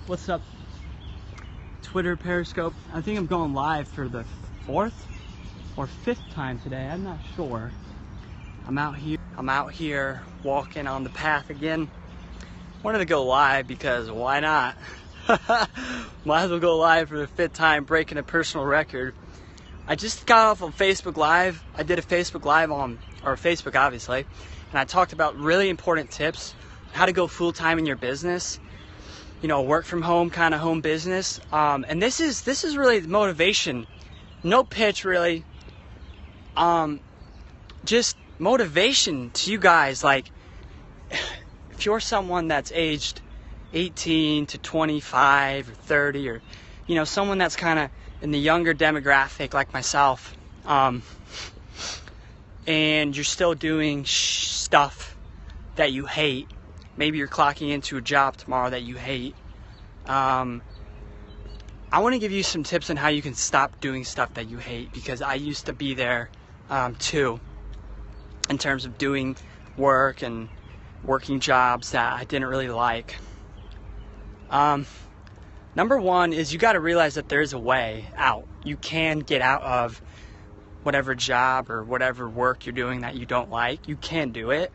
What's up, Twitter, Periscope? I think I'm going live for the 4th or 5th time today. I'm not sure. I'm out here walking on the path again. Wanted to go live because why not? Might as well go live for the 5th time, breaking a personal record. I just got off of Facebook Live. I did a Facebook Live on Facebook, obviously, and I talked about really important tips, how to go full-time in your business. You know, work from home kind of home business. And this is really the motivation. No pitch really. Just motivation to you guys. Like, if you're someone that's aged 18 to 25 or 30, or you know, someone that's kind of in the younger demographic like myself, and you're still doing stuff that you hate. Maybe you're clocking into a job tomorrow that you hate. I want to give you some tips on how you can stop doing stuff that you hate, because I used to be there too, in terms of doing work and working jobs that I didn't really like. Number one is you got to realize that there's a way out. You can get out of whatever job or whatever work you're doing that you don't like. You can do it.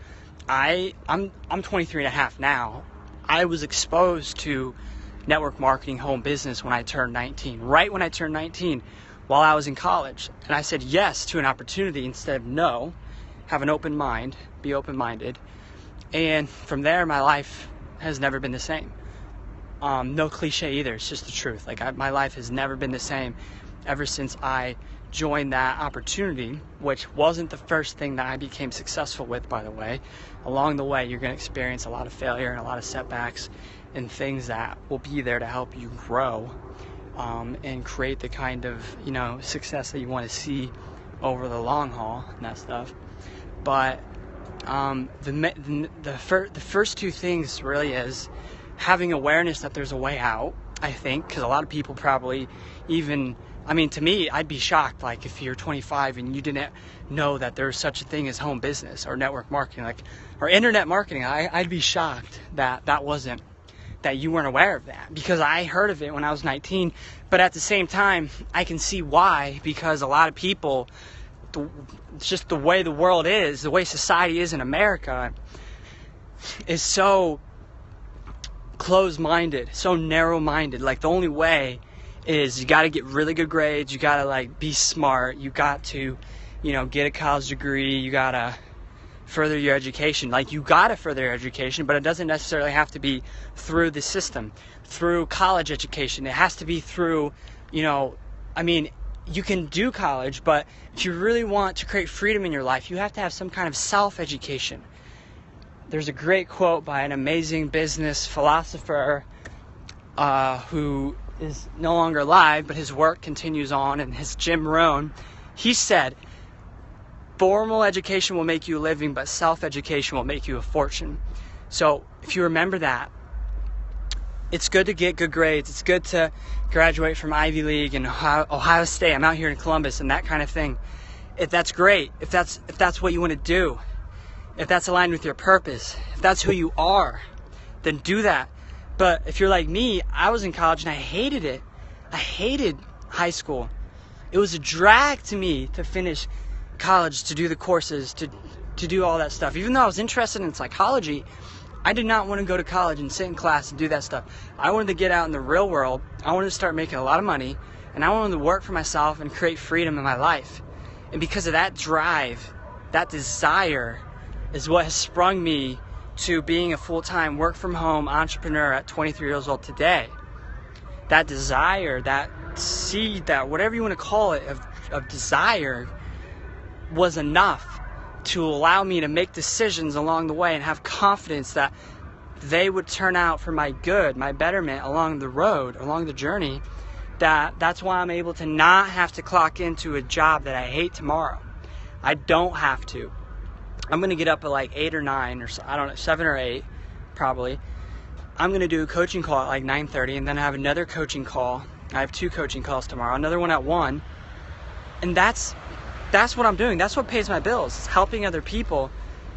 I'm 23 and a half now. I was exposed to network marketing home business when I turned 19, right when I turned 19, while I was in college. And I said yes to an opportunity instead of no. Have an open mind, be open-minded. And from there, my life has never been the same. No cliche either, it's just the truth. Like, my life has never been the same ever since I joined that opportunity, which wasn't the first thing that I became successful with, by the way. Along the way, you're going to experience a lot of failure and a lot of setbacks and things that will be there to help you grow and create the kind of, you know, success that you want to see over the long haul and that stuff. But the first two things really is having awareness that there's a way out, I think, because a lot of people probably to me, I'd be shocked, like, if you're 25 and you didn't know that there's such a thing as home business or network marketing, like, or internet marketing. I'd be shocked that you weren't aware of that, because I heard of it when I was 19. But at the same time, I can see why, because a lot of people, it's just the way the world is, the way society is in America, is so closed-minded, so narrow-minded. Like, the only way is you got to get really good grades, you got to, like, be smart, you got to, you know, get a college degree, you got to further your education. Like, you got to further your education, but it doesn't necessarily have to be through the system, through college education. It has to be through, you know, you can do college, but if you really want to create freedom in your life, you have to have some kind of self-education. There's a great quote by an amazing business philosopher who is no longer alive, but his work continues on, and his Jim Rohn. He said, formal education will make you a living, but self-education will make you a fortune. So if you remember that, it's good to get good grades. It's good to graduate from Ivy League and Ohio State. I'm out here in Columbus and that kind of thing. If that's great, if that's what you want to do, if that's aligned with your purpose, if that's who you are, then do that. But if you're like me, I was in college and I hated it. I hated high school. It was a drag to me to finish college, to do the courses, to do all that stuff. Even though I was interested in psychology, I did not want to go to college and sit in class and do that stuff. I wanted to get out in the real world. I wanted to start making a lot of money, and I wanted to work for myself and create freedom in my life. And because of that drive, that desire, is what has sprung me to being a full-time work-from-home entrepreneur at 23 years old today. That desire, that seed, that whatever you want to call it, of desire, was enough to allow me to make decisions along the way and have confidence that they would turn out for my good, my betterment along the road, along the journey. That's why I'm able to not have to clock into a job that I hate tomorrow. I don't have to. I'm going to get up at like 8 or 9 or I don't know, 7 or 8 probably. I'm going to do a coaching call at like 9:30, and then I have another coaching call. I have 2 coaching calls tomorrow, another one at 1. And that's what I'm doing. That's what pays my bills. It's helping other people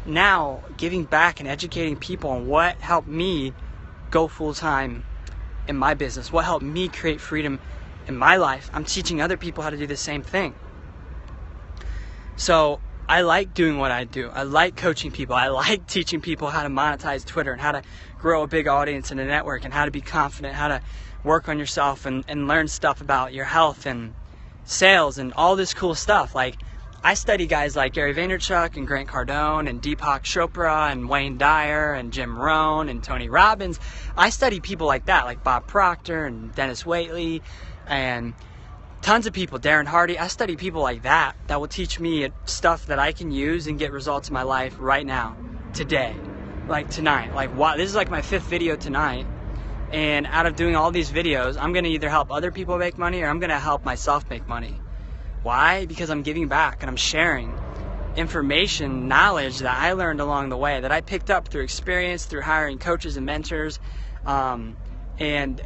now, giving back and educating people on what helped me go full-time in my business, what helped me create freedom in my life. I'm teaching other people how to do the same thing. So I like doing what I do. I like coaching people. I like teaching people how to monetize Twitter and how to grow a big audience and a network and how to be confident, how to work on yourself and learn stuff about your health and sales and all this cool stuff. Like, I study guys like Gary Vaynerchuk and Grant Cardone and Deepak Chopra and Wayne Dyer and Jim Rohn and Tony Robbins. I study people like that, like Bob Proctor and Dennis Waitley and tons of people, Darren Hardy. I study people like that will teach me stuff that I can use and get results in my life right now, today, like tonight. Like, wow, this is like my 5th video tonight. And out of doing all these videos, I'm going to either help other people make money or I'm going to help myself make money. Why? Because I'm giving back and I'm sharing information, knowledge that I learned along the way, that I picked up through experience, through hiring coaches and mentors. And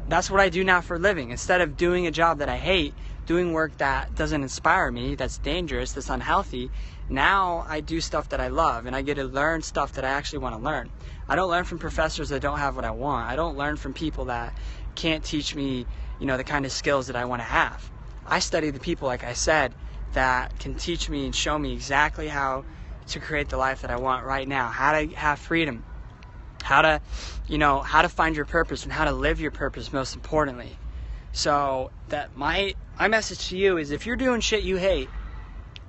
that's what I do now for a living. Instead of doing a job that I hate, doing work that doesn't inspire me, that's dangerous, that's unhealthy, now I do stuff that I love and I get to learn stuff that I actually want to learn. I don't learn from professors that don't have what I want. I don't learn from people that can't teach me, the kind of skills that I want to have. I study the people, like I said, that can teach me and show me exactly how to create the life that I want right now, how to have freedom, how to find your purpose and how to live your purpose, most importantly. So that my message to you is, if you're doing shit you hate,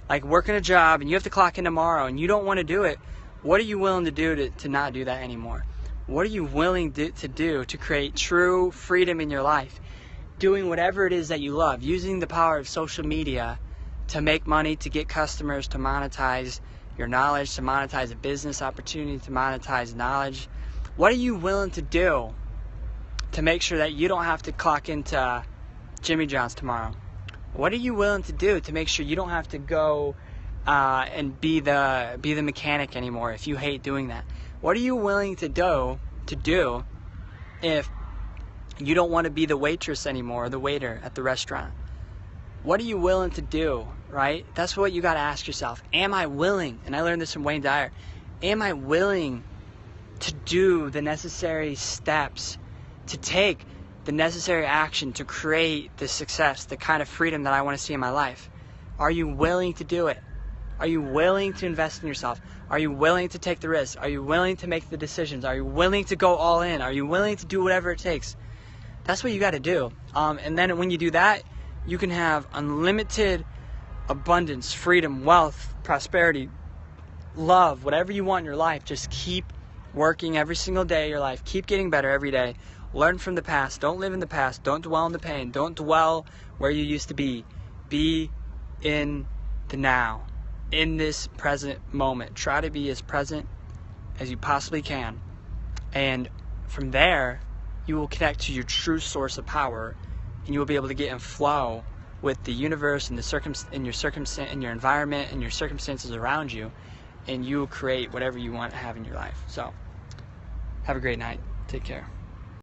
like working a job and you have to clock in tomorrow and you don't want to do it, what are you willing to do to not do that anymore? What are you willing to do to create true freedom in your life? Doing whatever it is that you love, using the power of social media to make money, to get customers, to monetize your knowledge, to monetize a business opportunity, to monetize knowledge. What are you willing to do to make sure that you don't have to clock into Jimmy John's tomorrow? What are you willing to do to make sure you don't have to go and be the mechanic anymore if you hate doing that? What are you willing to do if you don't want to be the waitress anymore, or the waiter at the restaurant? What are you willing to do, right? That's what you got to ask yourself. Am I willing? And I learned this from Wayne Dyer. Am I willing to do the necessary steps, to take the necessary action to create the success, the kind of freedom that I want to see in my life? Are you willing to do it? Are you willing to invest in yourself? Are you willing to take the risks? Are you willing to make the decisions? Are you willing to go all in? Are you willing to do whatever it takes? That's what you got to do. And then when you do that, you can have unlimited abundance, freedom, wealth, prosperity, love, whatever you want in your life. Just keep working every single day of your life. Keep getting better every day. Learn from the past. Don't live in the past. Don't dwell in the pain. Don't dwell where you used to be. Be in the now, in this present moment. Try to be as present as you possibly can. And from there, you will connect to your true source of power, and you will be able to get in flow with the universe and your environment and your circumstances around you, and you will create whatever you want to have in your life. So, have a great night. Take care.